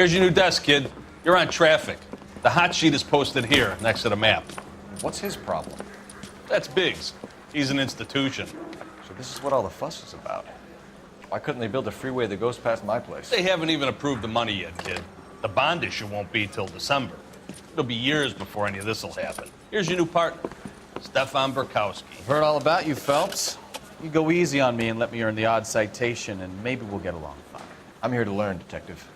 Here's your new desk, kid. You're on traffic. The hot sheet is posted here, next to the map. What's his problem? That's Biggs. He's an institution. So this is what all the fuss is about. Why couldn't they build a freeway that goes past my place? They haven't even approved the money yet, kid. The bond issue won't be till December. It'll be years before any of this will happen. Here's your new partner, Stefan Burkowski. I've heard all about you, Phelps. You go easy on me and let me earn the odd citation, and maybe we'll get along fine. I'm here to learn, Detective.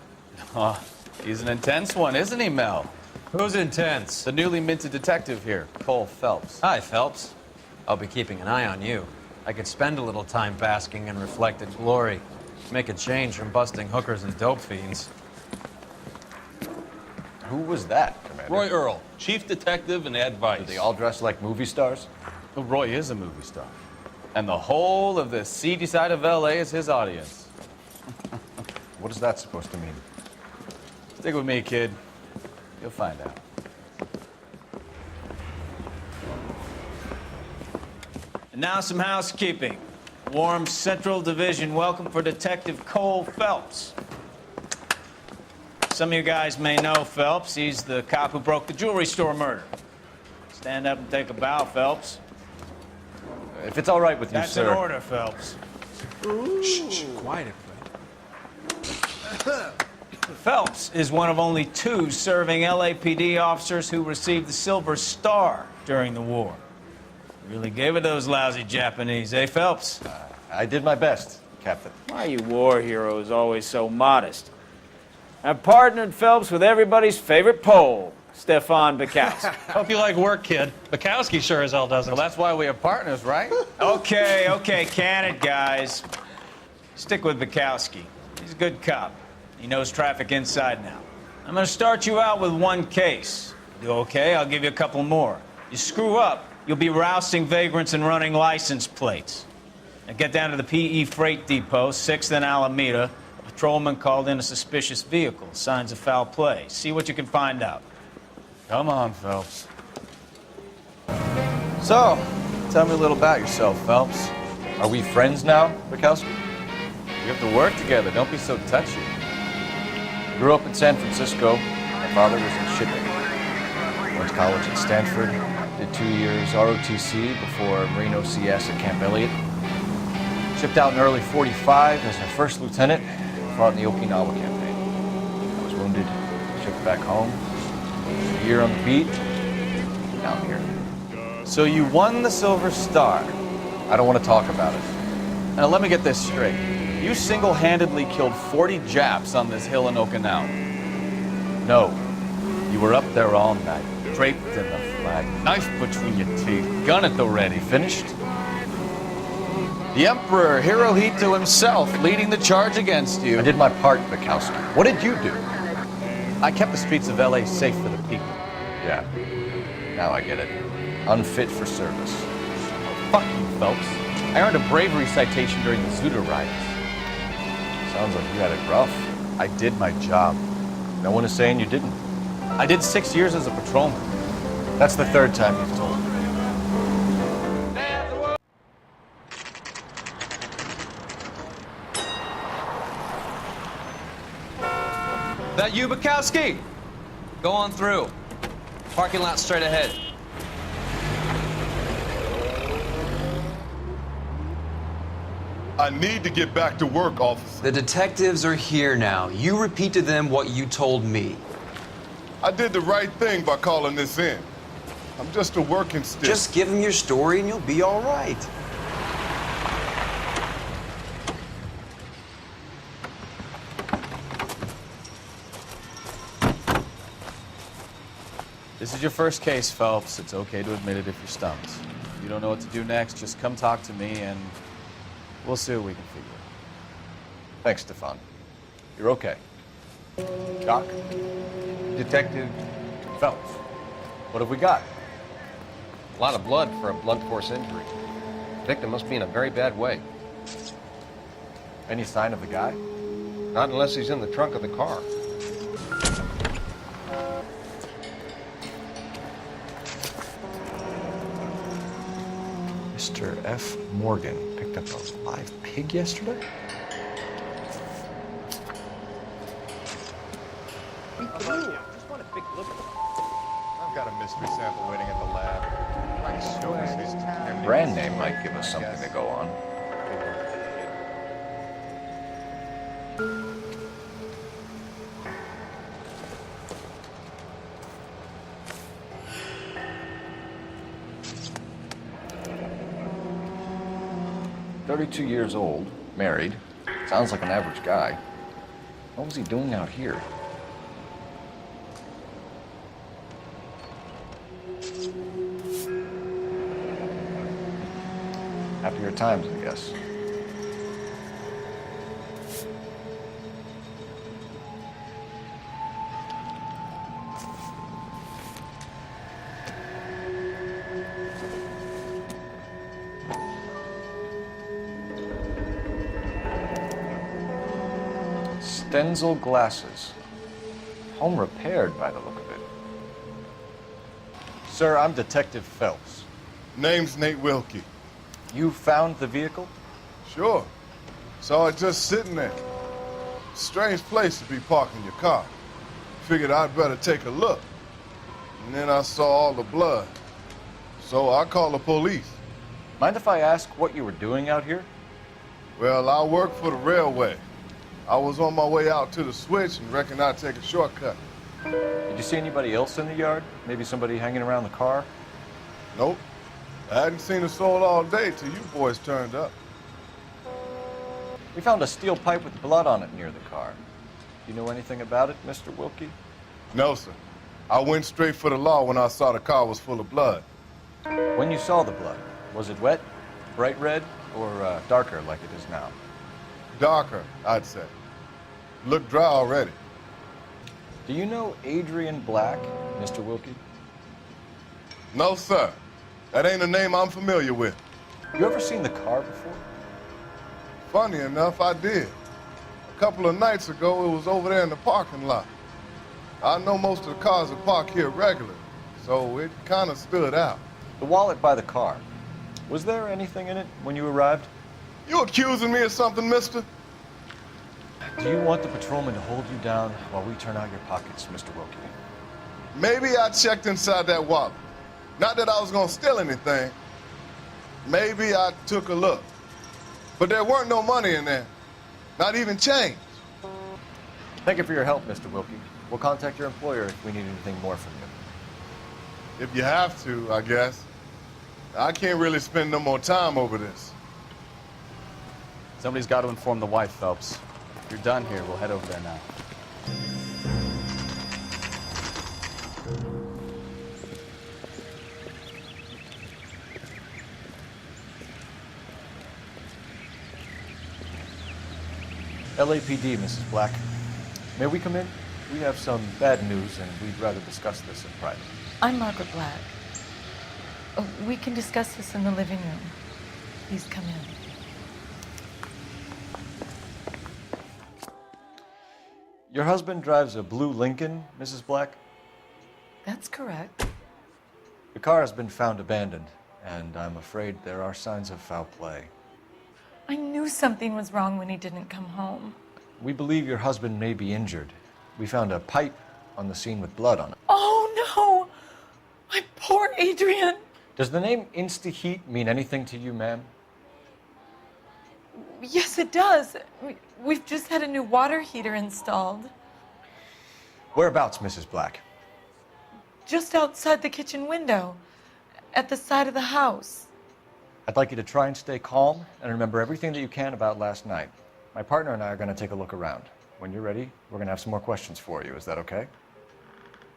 Oh, he's an intense one, isn't he, Mel? Who's intense? The newly minted detective here, Cole Phelps. Hi, Phelps. I'll be keeping an eye on you. I could spend a little time basking in reflected glory. Make a change from busting hookers and dope fiends. Who was that, Commander? Roy Earl, chief detective and advice. Do they all dress like movie stars? Well, Roy is a movie star. And the whole of the seedy side of L.A. is his audience. What is that supposed to mean? Stick with me, kid. You'll find out. And now some housekeeping. Warm Central Division welcome for Detective Cole Phelps. Some of you guys may know Phelps. He's the cop who broke the jewelry store murder. Stand up and take a bow, Phelps. If it's all right with you, That's sir. an order, Phelps. Shh, quiet, Phelps is one of only 2 serving LAPD officers who received the Silver Star during the war. Really gave it those lousy Japanese, eh, Phelps? I did my best, Captain. Why are you war heroes always so modest? I've partnered Phelps with everybody's favorite Pole, Stefan Burkowski. Hope you like work, kid. Bukowski sure as hell doesn't. Well, that's why we have partners, right? Okay, can it, guys. Stick with Burkowski. He's a good cop. He knows traffic inside now. I'm gonna start you out with 1 case. You do okay, I'll give you a couple more. You screw up, you'll be rousting vagrants and running license plates. Now get down to the PE Freight Depot, 6th and Alameda. A patrolman called in a suspicious vehicle. Signs of foul play. See what you can find out. Come on, Phelps. So, tell me a little about yourself, Phelps. Are we friends now, Burkowski? We have to work together. Don't be so touchy. Grew up in San Francisco. My father was in shipping. Went to college at Stanford. Did 2 years ROTC before Marine OCS at Camp Elliott. Shipped out in early '45 as a first lieutenant. Fought in the Okinawa campaign. I was wounded. Shipped back home. A year on the beat. Now I'm here. So you won the Silver Star. I don't want to talk about it. Now let me get this straight. You single-handedly killed 40 Japs on this hill in Okinawa. No. You were up there all night, draped in the flag, knife between your teeth, gun at the ready. Finished? The Emperor Hirohito himself leading the charge against you. I did my part, Bukowski. What did you do? I kept the streets of LA safe for the people. Yeah. Now I get it. Unfit for service. Fuck you, Phelps. I earned a bravery citation during the Zuda riots. Sounds like you had it rough. I did my job. No one is saying you didn't. I did 6 years as a patrolman. That's the 3rd time you've told me. That you, Bukowski? Go on through. Parking lot straight ahead. I need to get back to work, officer. The detectives are here now. You repeat to them what you told me. I did the right thing by calling this in. I'm just a working stick. Just give them your story and you'll be all right. This is your first case, Phelps. It's okay to admit it if you're stumped. If you don't know what to do next, just come talk to me and we'll see what we can figure out. Thanks, Stefan. You're okay. Doc? Detective Phelps. What have we got? A lot of blood for a blunt force injury. The victim must be in a very bad way. Any sign of the guy? Not unless he's in the trunk of the car. Mr. F. Morgan picked up a live pig yesterday? I've got a mystery sample waiting at the lab. I swear this Brand name might give us something to go on. "32 years old, married. Sounds like an average guy. What was he doing out here?" After your times, I guess. Stenzel glasses. Home repaired by the look of it. Sir, I'm Detective Phelps. Name's Nate Wilkie. You found the vehicle? Sure. Saw it just sitting there. Strange place to be parking your car. Figured I'd better take a look. And then I saw all the blood. So I called the police. Mind if I ask what you were doing out here? Well, I work for the railway. I was on my way out to the switch and reckoned I'd take a shortcut. Did you see anybody else in the yard? Maybe somebody hanging around the car? Nope. I hadn't seen a soul all day till you boys turned up. We found a steel pipe with blood on it near the car. Do you know anything about it, Mr. Wilkie? No, sir. I went straight for the law when I saw the car was full of blood. When you saw the blood, was it wet, bright red, or darker like it is now? Darker, I'd say. Looked dry already. Do you know Adrian Black, Mr. Wilkie? No, sir. That ain't a name I'm familiar with. You ever seen the car before? Funny enough, I did. A couple of nights ago, it was over there in the parking lot. I know most of the cars are parked here regularly, so it kind of stood out. The wallet by the car. Was there anything in it when you arrived? You accusing me of something, mister? Do you want the patrolman to hold you down while we turn out your pockets, Mr. Wilkie? Maybe I checked inside that wallet. Not that I was gonna steal anything. Maybe I took a look. But there weren't no money in there. Not even change. Thank you for your help, Mr. Wilkie. We'll contact your employer if we need anything more from you. If you have to, I guess. I can't really spend no more time over this. Somebody's got to inform the wife, Phelps. If you're done here, we'll head over there now. LAPD, Mrs. Black. May we come in? We have some bad news, and we'd rather discuss this in private. I'm Margaret Black. Oh, we can discuss this in the living room. Please come in. Your husband drives a blue Lincoln, Mrs. Black? That's correct. The car has been found abandoned, and I'm afraid there are signs of foul play. I knew something was wrong when he didn't come home. We believe your husband may be injured. We found a pipe on the scene with blood on it. Oh, no! My poor Adrian! Does the name Insta-Heat mean anything to you, ma'am? Yes, it does. We've just had a new water heater installed. Whereabouts, Mrs. Black? Just outside the kitchen window, at the side of the house. I'd like you to try and stay calm and remember everything that you can about last night. My partner and I are going to take a look around. When you're ready, we're going to have some more questions for you. Is that okay?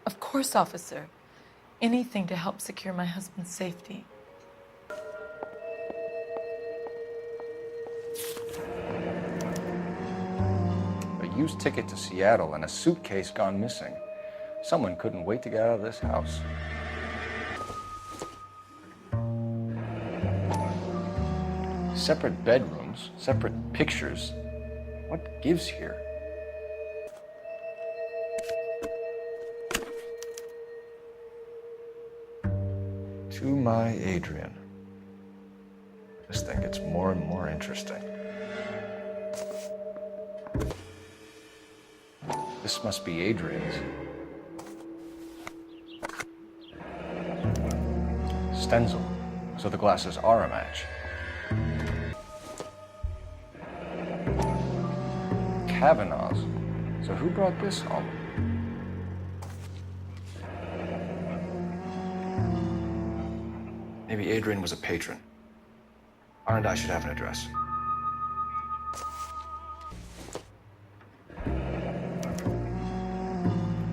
Of course, officer. Anything to help secure my husband's safety. A used ticket to Seattle and a suitcase gone missing. Someone couldn't wait to get out of this house. Separate bedrooms, separate pictures. What gives here? To my Adrian. This thing gets more and more interesting. This must be Adrian's. Stenzel. So the glasses are a match. Kavanaugh's. So who brought this home? Maybe Adrian was a patron. R&I should have an address.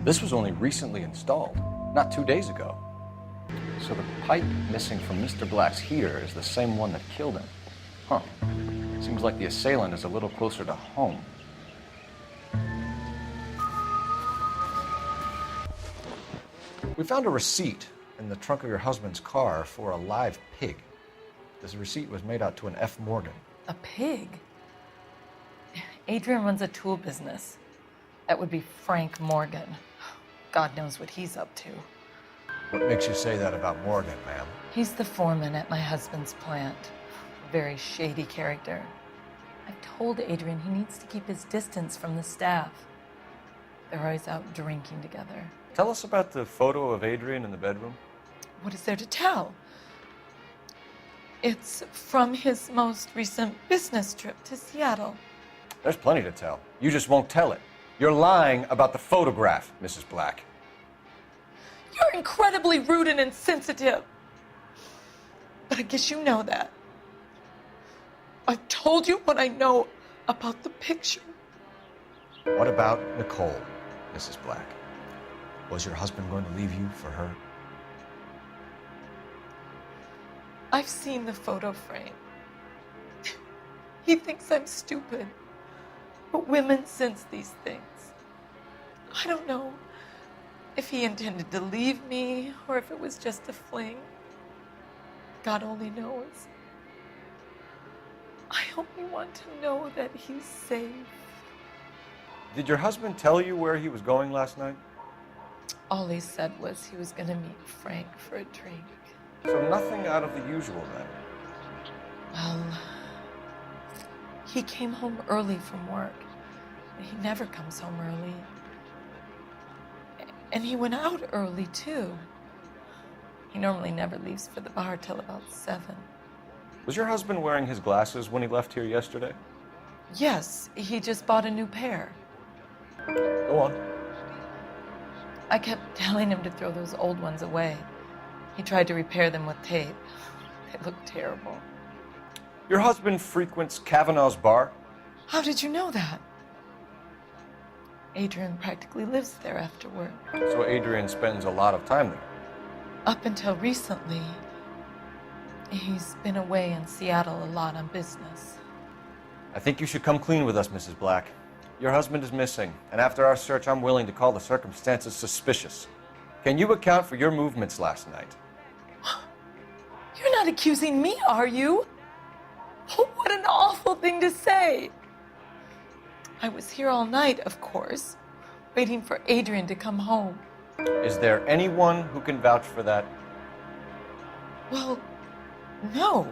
This was only recently installed, not 2 days ago. So the pipe missing from Mr. Black's heater is the same one that killed him. Huh. Seems like the assailant is a little closer to home. We found a receipt in the trunk of your husband's car for a live pig. This receipt was made out to an F. Morgan. A pig? Adrian runs a tool business. That would be Frank Morgan. God knows what he's up to. What makes you say that about Morgan, ma'am? He's the foreman at my husband's plant. A very shady character. I've told Adrian he needs to keep his distance from the staff. They're always out drinking together. Tell us about the photo of Adrian in the bedroom. What is there to tell? It's from his most recent business trip to Seattle. There's plenty to tell. You just won't tell it. You're lying about the photograph, Mrs. Black. You're incredibly rude and insensitive. But I guess you know that. I've told you what I know about the picture. What about Nicole, Mrs. Black? Was your husband going to leave you for her? I've seen the photo frame. He thinks I'm stupid. But women sense these things. I don't know if he intended to leave me or if it was just a fling. God only knows. I only want to know that he's safe. Did your husband tell you where he was going last night? All he said was he was going to meet Frank for a drink. So nothing out of the usual then. Well, he came home early from work. He never comes home early. And he went out early, too. He normally never leaves for the bar till about 7. Was your husband wearing his glasses when he left here yesterday? Yes, he just bought a new pair. Go on. I kept telling him to throw those old ones away. He tried to repair them with tape. They looked terrible. Your husband frequents Kavanaugh's bar? How did you know that? Adrian practically lives there after work. So Adrian spends a lot of time there. Up until recently, he's been away in Seattle a lot on business. I think you should come clean with us, Mrs. Black. Your husband is missing, and after our search, I'm willing to call the circumstances suspicious. Can you account for your movements last night? You're not accusing me, are you? What an awful thing to say. I was here all night, of course, waiting for Adrian to come home. Is there anyone who can vouch for that? Well, no.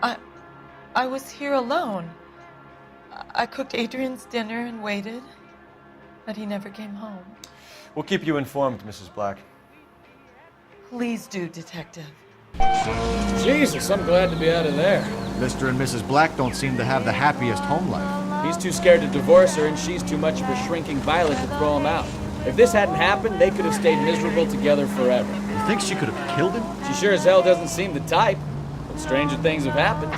I was here alone. I cooked Adrian's dinner and waited, but he never came home. We'll keep you informed, Mrs. Black. Please do, Detective. Jesus, I'm glad to be out of there. Mr. and Mrs. Black don't seem to have the happiest home life. He's too scared to divorce her, and she's too much of a shrinking violet to throw him out. If this hadn't happened, they could have stayed miserable together forever. You think she could have killed him? She sure as hell doesn't seem the type, but stranger things have happened.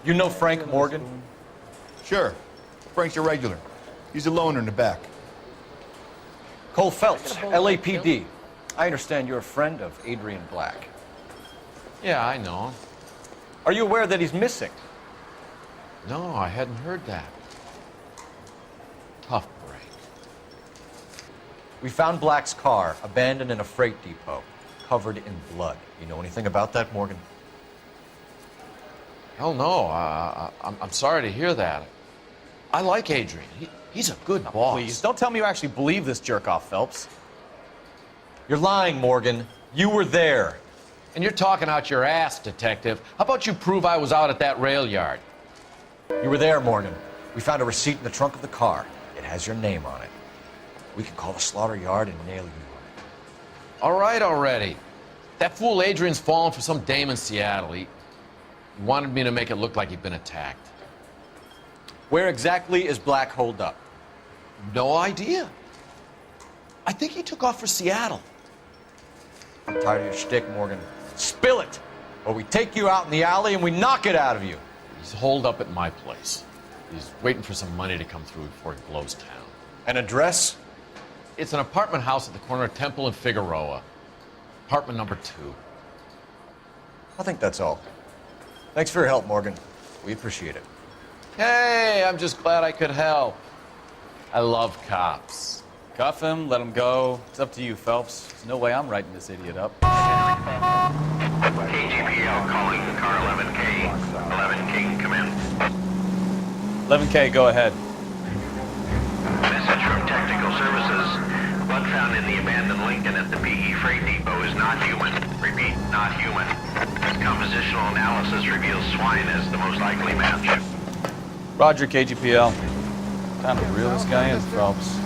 You know Frank Morgan? Sure. Frank's a regular. He's a loner in the back. Cole Phelps, LAPD. I understand you're a friend of Adrian Black. Yeah, I know. Are you aware that he's missing? No, I hadn't heard that. Tough break. We found Black's car abandoned in a freight depot, covered in blood. You know anything about that, Morgan? Hell no. I'm sorry to hear that. I like Adrian. He's a good boss. Please, don't tell me you actually believe this jerk-off, Phelps. You're lying, Morgan. You were there. And you're talking out your ass, detective. How about you prove I was out at that rail yard? You were there, Morgan. We found a receipt in the trunk of the car. It has your name on it. We can call the slaughter yard and nail you on it. All right already. That fool Adrian's fallen for some dame in Seattle. He wanted me to make it look like he'd been attacked. Where exactly is Black holed up? No idea. I think he took off for Seattle. I'm tired of your shtick, Morgan. Spill it! Or we take you out in the alley and we knock it out of you. He's holed up at my place. He's waiting for some money to come through before he blows town. An address? It's an apartment house at the corner of Temple and Figueroa. Apartment number 2. I think that's all. Thanks for your help, Morgan. We appreciate it. Hey, I'm just glad I could help. I love cops. Cuff him, let him go. It's up to you, Phelps. There's no way I'm writing this idiot up. KGPL calling car 11K. 11K, come in. 11K, go ahead. Message from Technical Services. Blood found in the abandoned Lincoln at the PE Freight Depot is not human. Repeat, not human. Compositional analysis reveals swine as the most likely match. Roger, KGPL. Time to reel this guy in, Phelps.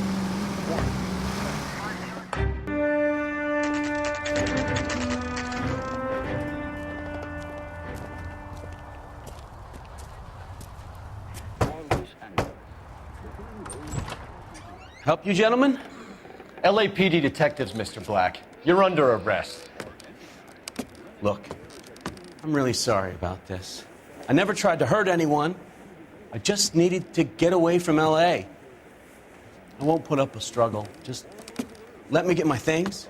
Help you, gentlemen? LAPD detectives, Mr. Black. You're under arrest. Look, I'm really sorry about this. I never tried to hurt anyone. I just needed to get away from LA. I won't put up a struggle. Just let me get my things.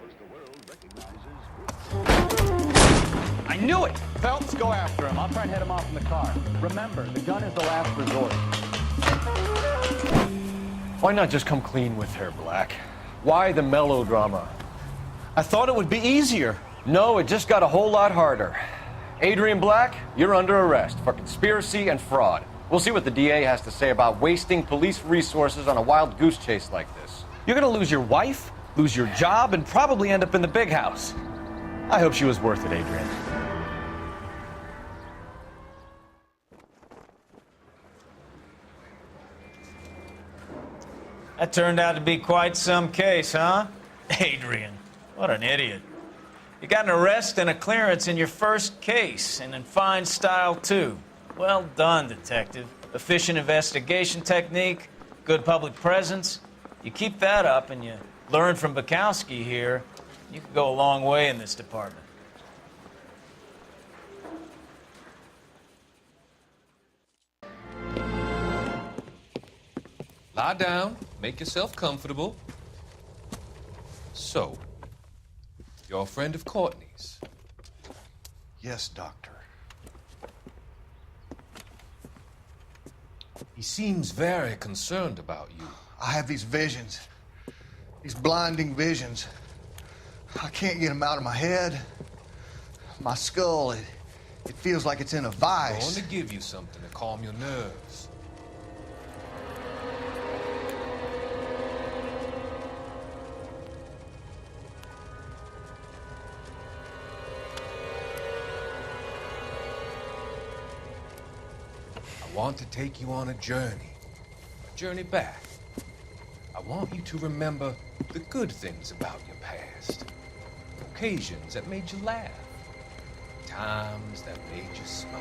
I knew it! Phelps, go after him. I'll try and head him off in the car. Remember, the gun is the last resort. Why not just come clean with her, Black? Why the melodrama? I thought it would be easier. No, it just got a whole lot harder. Adrian Black, you're under arrest for conspiracy and fraud. We'll see what the DA has to say about wasting police resources on a wild goose chase like this. You're gonna lose your wife, lose your job, and probably end up in the big house. I hope she was worth it, Adrian. That turned out to be quite some case, huh? Adrian, what an idiot. You got an arrest and a clearance in your first case, and in fine style, too. Well done, detective. Efficient investigation technique, good public presence. You keep that up and you learn from Bukowski here, you could go a long way in this department. Lie down, make yourself comfortable. So, you're a friend of Courtney's? Yes, Doctor. He seems very concerned about you. I have these visions, these blinding visions. I can't get them out of my head. My skull, it feels like it's in a I'm vice. going to give you something to calm your nerves. I want to take you on a journey back. I want you to remember the good things about your past, occasions that made you laugh, times that made you smile.